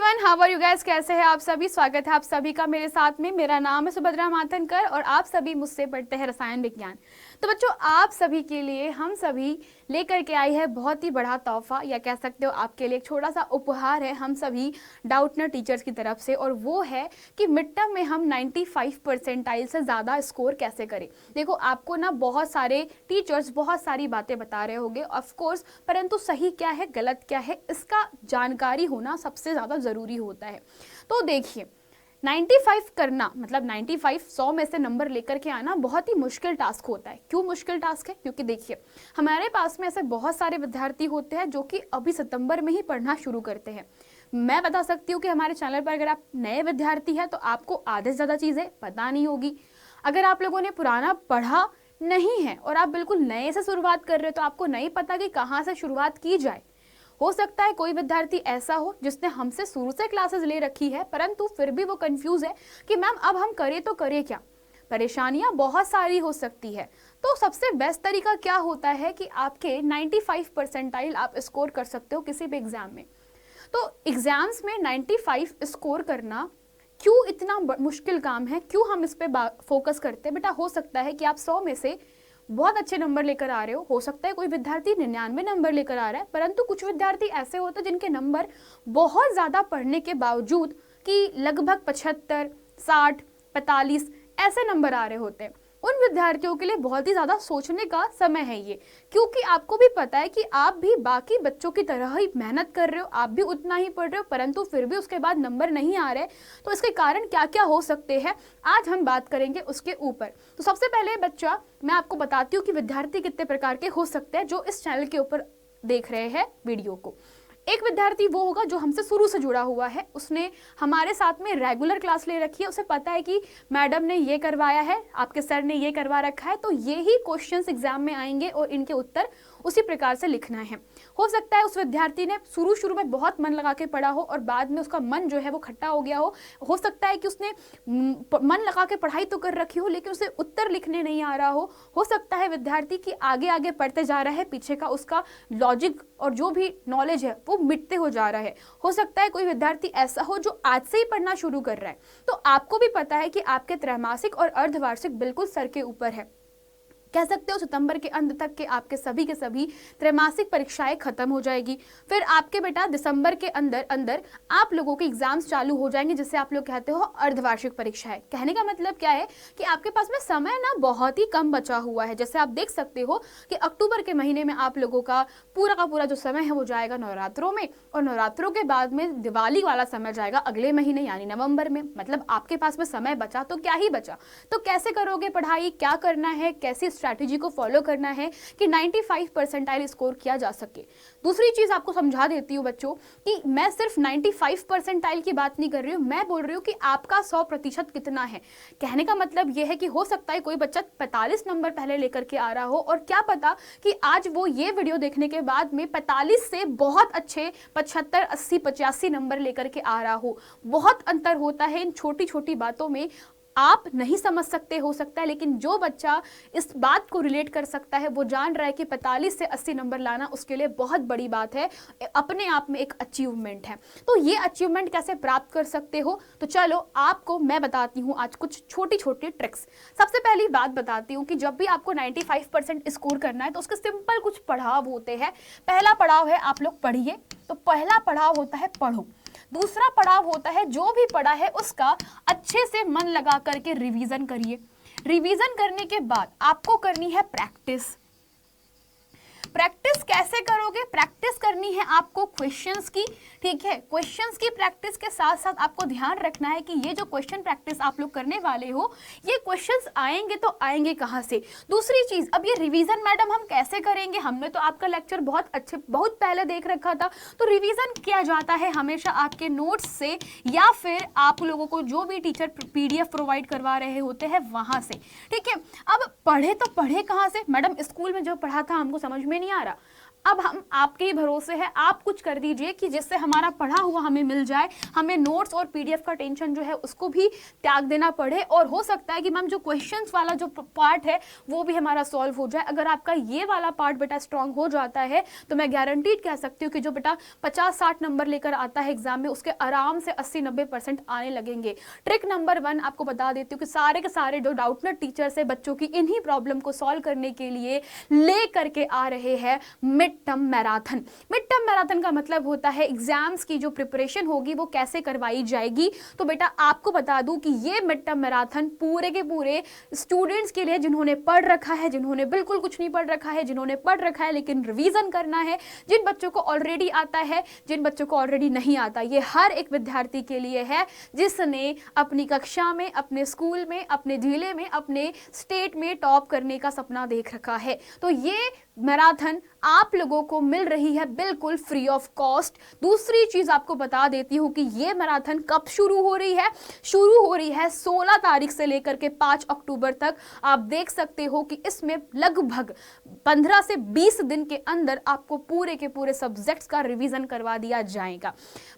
Everyone, how are you guys? कैसे हैं आप सभी? स्वागत है आप सभी का मेरे साथ में। मेरा नाम है सुभद्रा माथनकर और आप सभी मुझसे पढ़ते हैं रसायन विज्ञान। तो बच्चों, आप सभी के लिए हम सभी लेकर के आई है बहुत ही बड़ा तोहफा, या कह सकते हो आपके लिए एक छोटा सा उपहार है हम सभी डाउटनर टीचर्स की तरफ से, और वो है कि मिड टर्म में हम 95 परसेंटाइल से ज़्यादा स्कोर कैसे करें। देखो, आपको ना बहुत सारे टीचर्स बहुत सारी बातें बता रहे होंगे ऑफ कोर्स, परंतु सही क्या है गलत क्या है इसका जानकारी होना सबसे ज़्यादा ज़रूरी होता है। तो देखिए, 95 करना मतलब 95 100 में से नंबर लेकर के आना बहुत ही मुश्किल टास्क होता है। क्यों मुश्किल टास्क है? क्योंकि देखिए, हमारे पास में ऐसे बहुत सारे विद्यार्थी होते हैं जो कि अभी सितंबर में ही पढ़ना शुरू करते हैं। मैं बता सकती हूँ कि हमारे चैनल पर अगर आप नए विद्यार्थी हैं तो आपको आधे से ज़्यादा चीज़ें पता नहीं होगी। अगर आप लोगों ने पुराना पढ़ा नहीं है और आप बिल्कुल नए से शुरुआत कर रहे हो तो आपको नहीं पता कि कहाँ से शुरुआत की जाए। हो सकता है कोई विद्यार्थी ऐसा हो जिसने हमसे शुरू से क्लासेस ले रखी है, परंतु फिर भी वो कंफ्यूज है कि मैम अब हम करें तो करें क्या। परेशानियां बहुत सारी हो सकती है। तो सबसे बेस्ट तरीका क्या होता है कि आपके 95 परसेंटाइल आप स्कोर कर सकते हो किसी भी एग्जाम में। तो एग्जाम्स में 95 स्कोर करना क्यों इतना मुश्किल काम है, क्यों हम इस पे फोकस करते हैं? बेटा, हो सकता है कि आप 100 में से बहुत अच्छे नंबर लेकर आ रहे हो सकता है कोई विद्यार्थी 99 नंबर लेकर आ रहा है, परंतु कुछ विद्यार्थी ऐसे होते हैं जिनके नंबर बहुत ज़्यादा पढ़ने के बावजूद कि लगभग 75, 60, 45 ऐसे नंबर आ रहे होते हैं। उन विद्यार्थियों के लिए बहुत ही ज़्यादा सोचने का समय है ये, क्योंकि आपको भी पता है कि आप भी बाकी बच्चों की तरह ही मेहनत कर रहे हो, आप भी उतना ही पढ़ रहे हो, परंतु फिर भी उसके बाद नंबर नहीं आ रहे। तो इसके कारण क्या क्या हो सकते हैं आज हम बात करेंगे उसके ऊपर। तो सबसे पहले बच्चा, मैं आपको बताती हूँ कि विद्यार्थी कितने प्रकार के हो सकते हैं जो इस चैनल के ऊपर देख रहे हैं वीडियो को। एक विद्यार्थी वो होगा जो हमसे शुरू से जुड़ा हुआ है, उसने हमारे साथ में रेगुलर क्लास ले रखी है, उसे पता है कि मैडम ने ये करवाया है, आपके सर ने ये करवा रखा है, तो ये ही क्वेश्चंस एग्जाम में आएंगे और इनके उत्तर उसी प्रकार से लिखना है। हो सकता है उस विद्यार्थी ने शुरू में बहुत मन लगा के पढ़ा हो और बाद में उसका मन जो है वो खट्टा हो गया हो सकता है कि उसने मन लगा के पढ़ाई तो कर रखी हो लेकिन उसे उत्तर लिखने नहीं आ रहा हो सकता है विद्यार्थी की आगे आगे पढ़ते जा रहा है, पीछे का उसका लॉजिक और जो भी नॉलेज है वो मिटते हो जा रहा है। हो सकता है कोई विद्यार्थी ऐसा हो जो आज से ही पढ़ना शुरू कर रहा है। तो आपको भी पता है कि आपके त्रैमासिक और अर्धवार्षिक बिल्कुल सर के ऊपर है। कह सकते हो सितंबर के अंत तक के आपके सभी के सभी त्रैमासिक परीक्षाएं खत्म हो जाएगी। फिर आपके बेटा दिसंबर के अंदर अंदर आप लोगों के एग्जाम्स चालू हो जाएंगे, जिसे आप लोग कहते हो अर्धवार्षिक परीक्षाएं। कहने का मतलब क्या है कि आपके पास में समय ना बहुत ही कम बचा हुआ है। जैसे आप देख सकते हो कि अक्टूबर के महीने में आप लोगों का पूरा जो समय है वो जाएगा नवरात्रों में, और नवरात्रों के बाद में दिवाली वाला समय जाएगा अगले महीने यानी नवंबर में। मतलब आपके पास में समय बचा तो क्या ही बचा। तो कैसे करोगे पढ़ाई, क्या करना है, कैसी स्ट्रैटेजी को फॉलो करना है कि 95 परसेंटाइल स्कोर किया जा सके। दूसरी चीज आपको समझा देती हूँ बच्चों कि मैं सिर्फ 95 परसेंटाइल की बात नहीं कर रही हूँ, मैं बोल रही हूँ कि आपका 100% कितना है। कहने का मतलब यह है कि हो सकता है कोई बच्चा 45 नंबर पहले लेकर के आ रहा हो और क्या पता कि आज वो ये वीडियो देखने के बाद में 45 से बहुत अच्छे 75, 80, 85 नंबर लेकर के आ रहा हो। बहुत अंतर होता है इन छोटी छोटी बातों में। आप नहीं समझ सकते हो सकता है, लेकिन जो बच्चा इस बात को रिलेट कर सकता है वो जान रहा है कि 45 से 80 नंबर लाना उसके लिए बहुत बड़ी बात है, अपने आप में एक अचीवमेंट है। तो ये अचीवमेंट कैसे प्राप्त कर सकते हो, तो चलो आपको मैं बताती हूँ आज कुछ छोटी छोटी ट्रिक्स। सबसे पहली बात बताती हूँ कि जब भी आपको 95% स्कोर करना है तो उसके सिंपल कुछ पड़ाव होते हैं। पहला पड़ाव है आप लोग पढ़िए, तो पहला पड़ाव होता है पढ़ो। दूसरा पड़ाव होता है जो भी पढ़ा है उसका अच्छे से मन लगा करके रिवीजन करिए। रिवीजन करने के बाद आपको करनी है प्रैक्टिस। प्रैक्टिस कैसे करोगे? प्रैक्टिस करनी है आपको क्वेश्चंस की, ठीक है। क्वेश्चंस की प्रैक्टिस के साथ साथ आपको ध्यान रखना है कि ये जो क्वेश्चन प्रैक्टिस आप लोग करने वाले हो ये क्वेश्चंस आएंगे तो आएंगे कहाँ से। दूसरी चीज, अब ये रिवीजन मैडम हम कैसे करेंगे? हमने तो आपका लेक्चर बहुत पहले देख रखा था। तो रिवीजन किया जाता है हमेशा आपके नोट्स से या फिर आप लोगों को जो भी टीचर PDF प्रोवाइड करवा रहे होते हैं वहां से, ठीक है। अब पढ़े तो पढ़े कहाँ से? मैडम स्कूल में जो पढ़ा था हमको समझ में नहीं आ रहा। अब हम आपके ही भरोसे है, आप कुछ कर दीजिए कि जिससे हमारा पढ़ा हुआ हमें मिल जाए, हमें नोट्स और पीडीएफ का टेंशन जो है उसको भी त्याग देना पड़े, और हो सकता है कि मैम जो क्वेश्चंस वाला जो पार्ट है वो भी हमारा सॉल्व हो जाए। अगर आपका ये वाला पार्ट बेटा स्ट्रांग हो जाता है तो मैं गारंटीड कह सकती हूँ कि जो बेटा 50-60 नंबर लेकर आता है एग्जाम में, उसके आराम से 80-90% आने लगेंगे। ट्रिक नंबर 1 आपको बता देती हूँ कि सारे के सारे जो डाउटनेट टीचर्स है बच्चों की इन्हीं प्रॉब्लम को सॉल्व करने के लिए ले करके आ रहे हैं mid term marathon. Mid term marathon का मतलब होता है एग्जाम्स की जो प्रिपरेशन होगी वो कैसे करवाई जाएगी। तो बेटा आपको बता दूं कि ये मिड टर्म मैराथन पूरे के पूरे स्टूडेंट्स के लिए जिन्होंने पढ़ रखा है, जिन्होंने बिल्कुल कुछ नहीं पढ़ रखा है, जिन्होंने पढ़ रखा है लेकिन रिवीजन करना है, जिन बच्चों को ऑलरेडी आता है, जिन बच्चों को ऑलरेडी नहीं आता, ये हर एक विद्यार्थी के लिए है जिसने अपनी कक्षा में, अपने स्कूल में, अपने जिले में, अपने स्टेट में टॉप करने का सपना देख रखा है। तो ये मैराथन आप लोगों को मिल रही है बिल्कुल फ्री ऑफ कॉस्ट। दूसरी चीज आपको बता देती हूं कि ये मैराथन कब शुरू हो रही है। शुरू हो रही है 16 तारीख से लेकर के 5 अक्टूबर तक। आप देख सकते हो कि इसमें लगभग 15 से 20 दिन के अंदर आपको पूरे के पूरे सब्जेक्ट्स का रिवीजन करवा दिया जाएगा।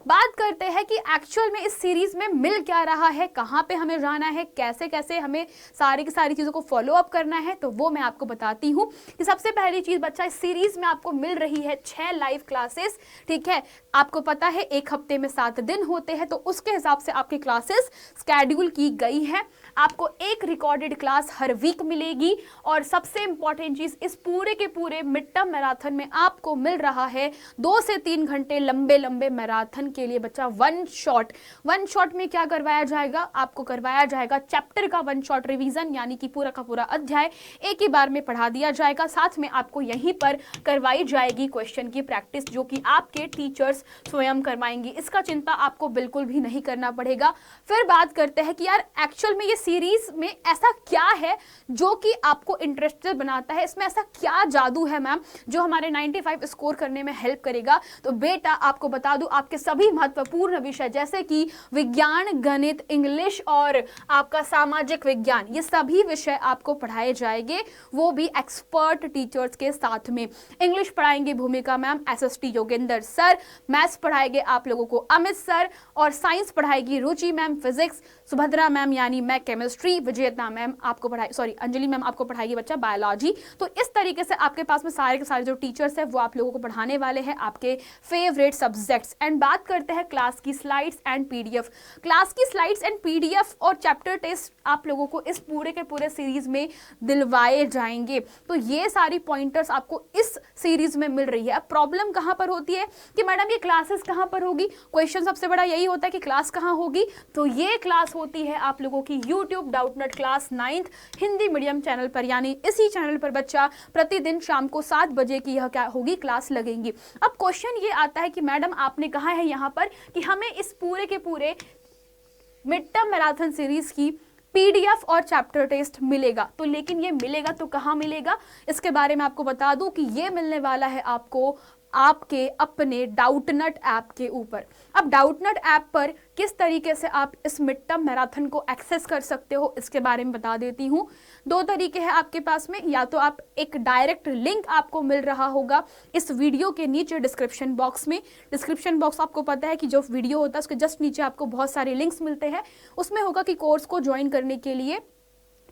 बात करते हैं कि एक्चुअल में इस सीरीज में मिल क्या रहा है, कहां पे हमें जाना है, कैसे कैसे हमें सारी की सारी चीजों को फॉलो अप करना है, तो वो मैं आपको बताती हूं कि सबसे पहली चीज बच्चा, इस सीरीज में आपको मिल रही है 6 लाइव क्लासेस। ठीक है, आपको पता है एक हफ्ते में 7 दिन होते हैं, तो उसके हिसाब से आपकी क्लासेस स्केड्यूल की गई है। आपको एक रिकॉर्डेड क्लास हर वीक मिलेगी, और सबसे इंपॉर्टेंट चीज, इस पूरे के पूरे मिड टर्म मैराथन में आपको मिल रहा है 2 से 3 घंटे लंबे लंबे मैराथन के लिए बच्चा वन शॉट में क्या करवाया जाएगा, आपको करवाया जाएगा चैप्टर का वन शॉट रिवीजन, यानी कि पूरा का पूरा अध्याय एक ही बार में पढ़ा दिया जाएगा। साथ में आपको यहीं पर करवाई जाएगी क्वेश्चन की प्रैक्टिस, जो कि आपके टीचर्स स्वयं करवाएंगी। इसका चिंता आपको बिल्कुल भी नहीं करना पड़ेगा। फिर बात करते हैं कि यार एक्चुअल में ये सीरीज में ऐसा क्या है जो कि आपको इंटरेस्टेड बनाता है, इसमें ऐसा क्या जादू है मैम जो हमारे 95 स्कोर करने में हेल्प करेगा। तो बेटा आपको बता दूं, आपके सभी महत्वपूर्ण विषय जैसे कि विज्ञान, गणित, इंग्लिश और आपका सामाजिक विज्ञान, ये सभी विषय आपको पढ़ाए जाएंगे, वो भी एक्सपर्ट टीचर्स के साथ में। इंग्लिश पढ़ाएंगे भूमिका ma'am, SST Yogendra sir, maths पढ़ाएंगे आप लोगों को अमित सर, और साइंस पढ़ाएगी रुचि मैम, फिजिक्स सुभद्रा मैम यानी मैं केमिस्ट्री, विजेता मैम आपको अंजलि मैम आपको पढ़ाएगी बच्चा बायोलॉजी। तो इस तरीके से आपके पास में सारे के सारे जो टीचर्स हैं वो आप लोगों को पढ़ाने वाले हैं आपके फेवरेट सब्जेक्ट्स। एंड बात करते हैं क्लास की स्लाइड्स एंड पीडीएफ। क्लास की स्लाइड्स एंड पीडीएफ और चैप्टर टेस्ट आप लोगों को इस पूरे के पूरे सीरीज में दिलवाए जाएंगे। तो ये सारी पॉइंटर्स आपको इस सीरीज में मिल रही है। अब प्रॉब्लम कहां पर होती है कि मैडम ये क्लासेस कहां पर होगी, क्वेश्चन सबसे बड़ा यही होता है कि क्लास कहां होगी। तो ये क्लास होती है आप लोगों की YouTube Doubtnut class 9th Hindi medium channel पर, यानी इसी चैनल पर बच्चा प्रतिदिन शाम को 7 बजे की यह क्या होगी क्लास लगेंगी। अब क्वेश्चन ये आता है कि मैडम आपने कहा है यहाँ पर कि हमें इस पूरे के पूरे मिड टर्म मैराथन सीरीज की पीडीएफ और चैप्टर टेस्ट मिलेगा, तो लेकिन ये मिलेगा तो कहाँ मिलेगा, इसके बारे में आपको बता दूं कि ये मिलने वाला है आपको आपके अपने डाउटनेट ऐप के ऊपर। अब डाउटनेट ऐप पर किस तरीके से आप इस मिड टर्म मैराथन को एक्सेस कर सकते हो इसके बारे में बता देती हूँ। 2 तरीके हैं आपके पास में, या तो आप एक डायरेक्ट लिंक आपको मिल रहा होगा इस वीडियो के नीचे डिस्क्रिप्शन बॉक्स में। डिस्क्रिप्शन बॉक्स आपको पता है कि जो वीडियो होता है उसके जस्ट नीचे आपको बहुत सारे लिंक्स मिलते हैं, उसमें होगा कि कोर्स को ज्वाइन करने के लिए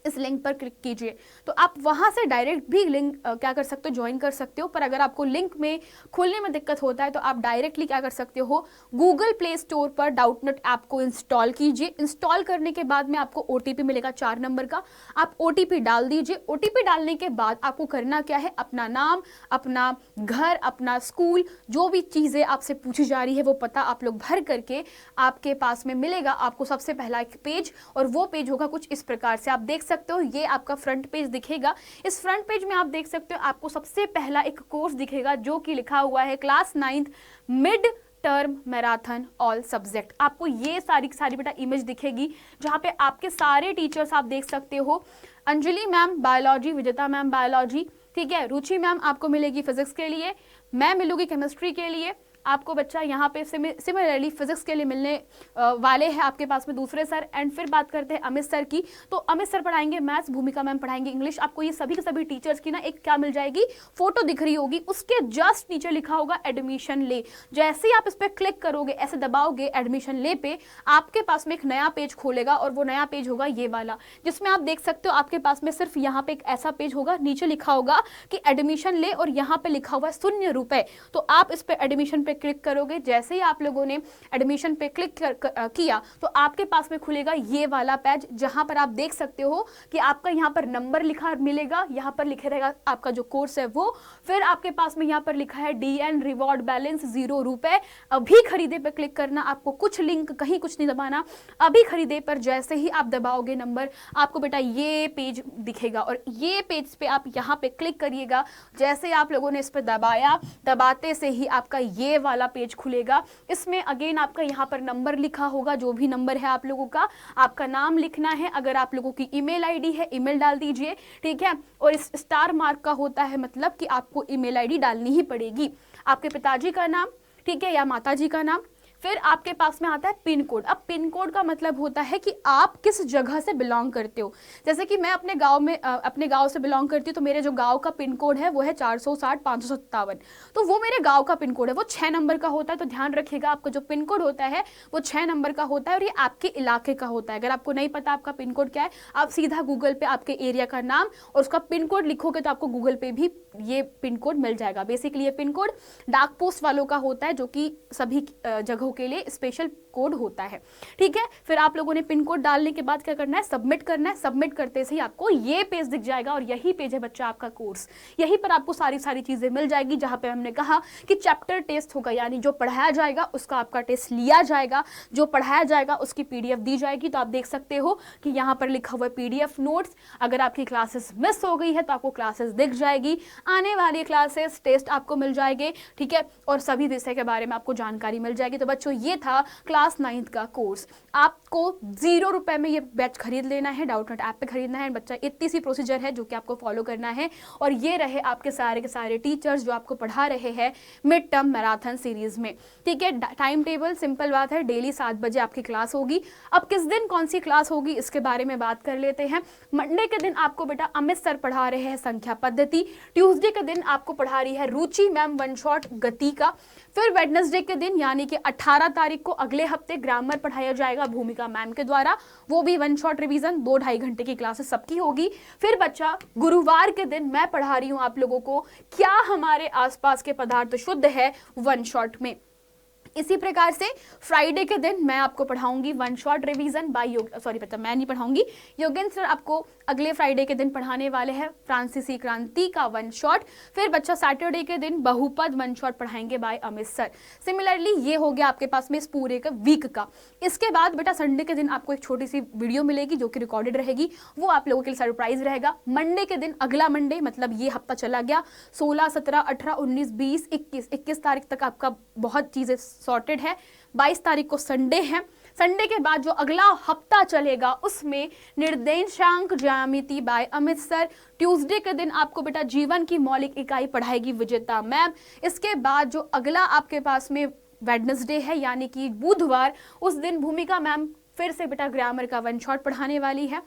इस लिंक पर क्लिक कीजिए, तो आप वहां से डायरेक्ट भी लिंक क्या कर सकते हो, ज्वाइन कर सकते हो। पर अगर आपको लिंक में खोलने में दिक्कत होता है तो आप डायरेक्टली क्या कर सकते हो, गूगल प्ले स्टोर पर डाउटनेट ऐप को इंस्टॉल कीजिए। इंस्टॉल करने के बाद में आपको ओटीपी मिलेगा 4 नंबर का, आप ओटीपी डाल दीजिए। ओटीपी डालने के बाद आपको करना क्या है, अपना नाम, अपना घर, अपना स्कूल, जो भी चीजें आपसे पूछी जा रही है वो पता आप लोग भर करके आपके पास में मिलेगा आपको सबसे पहला एक पेज, और वो पेज होगा कुछ इस प्रकार से। आप देख सकते हो ये आपका फ्रंट पेज दिखेगा। इस फ्रंट पेज में आप देख सकते हो आपको सबसे पहला एक कोर्स दिखेगा जो कि लिखा हुआ है class 9th mid term marathon all subject. आपको ये सारी बेटा इमेज दिखेगी जहां पे आपके सारे टीचर्स आप देख सकते हो। अंजलि मैम बायोलॉजी, विजेता मैम बायोलॉजी, ठीक है, रुचि मैम आपको मिलेगी फिजिक्स के लिए, मैं मिलूंगी केमिस्ट्री के लिए, आपको बच्चा यहाँ पे सिमिलरली फिजिक्स के लिए मिलने वाले हैं आपके पास में दूसरे सर। एंड फिर बात करते हैं अमित सर की, तो अमित सर पढ़ाएंगे मैथ्स, भूमिका मैम पढ़ाएंगे इंग्लिश। आपको ये सभी के सभी टीचर्स की ना एक क्या मिल जाएगी, फोटो दिख रही होगी, उसके जस्ट नीचे लिखा होगा एडमिशन ले। जैसे ही आप इस पर क्लिक करोगे, ऐसे दबाओगे एडमिशन ले पे, आपके पास में एक नया पेज खोलेगा और वो नया पेज होगा ये वाला, जिसमें आप देख सकते हो आपके पास में सिर्फ यहाँ पे एक ऐसा पेज होगा, नीचे लिखा होगा कि एडमिशन ले और यहाँ पे लिखा हुआ है 0 रुपए। तो आप इस पे एडमिशन पे क्लिक करोगे। जैसे ही आप लोगों ने एडमिशन पे क्लिक किया तो आपके पास में खुलेगा ये वाला पेज, जहां पर आप देख सकते हो कि आपका यहाँ पर नंबर लिखा मिलेगा, यहाँ पर लिखे रहेगा आपका जो कोर्स है वो। फिर आपके पास में यहाँ पर लिखा है DN रिवॉर्ड बैलेंस 0 रुपए, अभी खरीदे पे क्लिक करना, आपको कुछ लिंक कहीं कुछ नहीं दबाना, अभी खरीदे पर जैसे ही आप दबाओगे नंबर, आपको बेटा ये पेज दिखेगा और ये पेज पे आप यहाँ पे क्लिक करिएगा। जैसे आप लोगों ने इस पर दबाया, दबाते से ही आपका ये वाला पेज खुलेगा। इसमें अगेन आपका यहाँ पर नंबर लिखा होगा, जो भी नंबर है आप लोगों का, आपका नाम लिखना है, अगर आप लोगों की ईमेल आईडी है ईमेल डाल दीजिए, ठीक है। और इस स्टार मार्क का होता है मतलब कि आपको ईमेल आईडी डालनी ही पड़ेगी, आपके पिताजी का नाम, ठीक है, या माताजी का नाम। फिर आपके पास में आता है पिन कोड। अब पिन कोड का मतलब होता है कि आप किस जगह से बिलोंग करते हो। जैसे कि मैं अपने गांव में अपने गांव से बिलोंग करती हूँ, तो मेरे जो गांव का पिन कोड है वो है 460 557, तो वो मेरे गांव का पिन कोड है, वो 6 नंबर का होता है। तो ध्यान रखिएगा, आपका जो पिन कोड होता है वो 6 नंबर का होता है और ये आपके इलाके का होता है। अगर आपको नहीं पता आपका पिन कोड क्या है, आप सीधा गूगल पे आपके एरिया का नाम और उसका पिन कोड लिखोगे तो आपको गूगल पे भी ये पिन कोड मिल जाएगा। बेसिकली ये पिन कोड डाक पोस्ट वालों का होता है, जो कि सभी जगहों के लिए स्पेशल कोड होता है, ठीक है। फिर आप लोगों ने पिन कोड डालने के बाद क्या करना है, सबमिट करना है। सबमिट करते से ही आपको ये पेज दिख जाएगा और यही पेज है बच्चा आपका कोर्स। यहीं पर आपको सारी चीजें मिल जाएगी, जहां पे हमने कहा कि चैप्टर टेस्ट होगा, यानी जो पढ़ाया जाएगा उसका आपका टेस्ट लिया जाएगा, जो पढ़ाया जाएगा उसकी PDF दी जाएगी। तो आप देख सकते हो कि यहाँ पर लिखा हुआ है PDF नोट्स। अगर आपकी क्लासेस मिस हो गई है तो आपको क्लासेस दिख जाएगी, आने वाली क्लासेस टेस्ट आपको मिल जाएंगे, ठीक है, और सभी विषय के बारे में आपको जानकारी मिल जाएगी। तो बच्चों ये था क्लास 9th का कोर्स। आपको 0 रुपए में ये बैच खरीद लेना है, डाउटनेट ऐप पे खरीदना है बच्चा। इतनी सी प्रोसीजर है जो कि आपको फॉलो करना है। और ये रहे आपके सारे के सारे टीचर्स जो आपको पढ़ा रहे हैं मिड टर्म मैराथन सीरीज में, ठीक है। टाइम टेबल सिंपल बात है, डेली 7 बजे आपकी क्लास होगी। अब किस दिन कौन सी क्लास होगी इसके बारे में बात कर लेते हैं। मंडे के दिन आपको बेटा अमित सर पढ़ा रहे हैं संख्या पद्धति। ट्यूसडे के दिन आपको पढ़ा रही है रुचि मैम वन शॉट गति का। फिर वेडनेसडे के दिन यानी कि 18 तारीख को अगले हफ्ते ग्रामर पढ़ाया जाएगा भूमिका मैम के द्वारा, वो भी वन शॉट रिवीजन, 2-2.5 घंटे की क्लासेस सबकी होगी। फिर बच्चा गुरुवार के दिन मैं पढ़ा रही हूं आप लोगों को क्या हमारे आसपास के पदार्थ शुद्ध है वन शॉट में। इसी प्रकार से फ्राइडे के दिन मैं आपको पढ़ाऊंगी वन शॉट रिवीजन बाय बच्चा मैं नहीं पढ़ाऊंगी, योगेंद्र सर आपको अगले फ्राइडे के दिन पढ़ाने वाले हैं फ्रांसीसी क्रांति का वन शॉट। फिर बच्चा सैटरडे के दिन बहुपद वन शॉट पढ़ाएंगे बाय अमित सर। सिमिलरली ये हो गया आपके पास में इस पूरे का वीक का। इसके बाद बेटा संडे के दिन आपको एक छोटी सी वीडियो मिलेगी जो कि रिकॉर्डेड रहेगी, वो आप लोगों के लिए सरप्राइज रहेगा। मंडे के दिन अगला मंडे मतलब ये हफ्ता चला गया, 16 17 18 19 20 21 तारीख तक आपका बहुत चीजें सॉर्टेड है। 22 तारीख को संडे है। संडे के बाद जो अगला हफ्ता चलेगा उसमें निर्देशांक ज्यामिति बाय अमित सर। ट्यूसडे के दिन आपको बेटा जीवन की मौलिक इकाई पढ़ाएगी विजेता मैम। इसके बाद जो अगला आपके पास में वेडनेसडे है यानी कि बुधवार, उस दिन भूमिका मैम फिर से बेटा ग्रामर का वन शॉट पढ़ाने वाली है।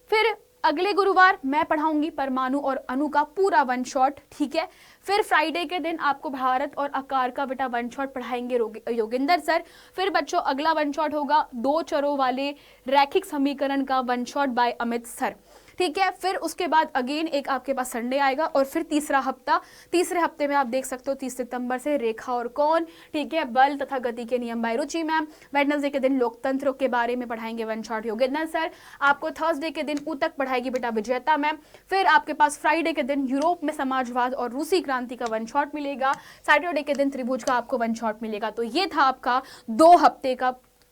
फिर अगले गुरुवार मैं पढ़ाऊंगी परमाणु और अणु का पूरा वन शॉट, ठीक है। फिर फ्राइडे के दिन आपको भारत और आकार का बेटा वन शॉट पढ़ाएंगे योगेंद्र सर। फिर बच्चों अगला वन शॉट होगा 2 चरों वाले रैखिक समीकरण का one shot bye Amit sir, ठीक है। फिर उसके बाद अगेन एक आपके पास संडे आएगा और फिर तीसरा हफ्ता, तीसरे हफ्ते में आप देख सकते हो 30 सितंबर से रेखा और कौन, ठीक है, बल तथा गति के नियम बाय रुचि मैम। वेडनेसडे के दिन लोकतंत्र के बारे में पढ़ाएंगे वन शॉट योगेंद्र सर। आपको थर्सडे के दिन ऊतक पढ़ाएगी बेटा विजेता मैम। फिर आपके पास फ्राइडे के दिन यूरोप में समाजवाद और रूसी क्रांति का वन शॉट मिलेगा। सैटरडे के दिन त्रिभुज का आपको वन शॉट मिलेगा। तो ये था आपका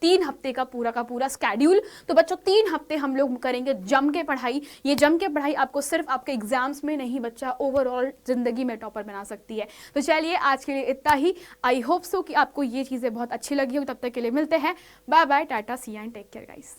3 हफ्ते का पूरा स्केड्यूल। तो बच्चों 3 हफ्ते हम लोग करेंगे जम के पढ़ाई। ये जम के पढ़ाई आपको सिर्फ आपके एग्जाम्स में नहीं बच्चा ओवरऑल जिंदगी में टॉपर बना सकती है। तो चलिए आज के लिए इतना ही। आई होप सो कि आपको ये चीज़ें बहुत अच्छी लगी हो। तब तक के लिए मिलते हैं, bye bye, tata, see and take care guys.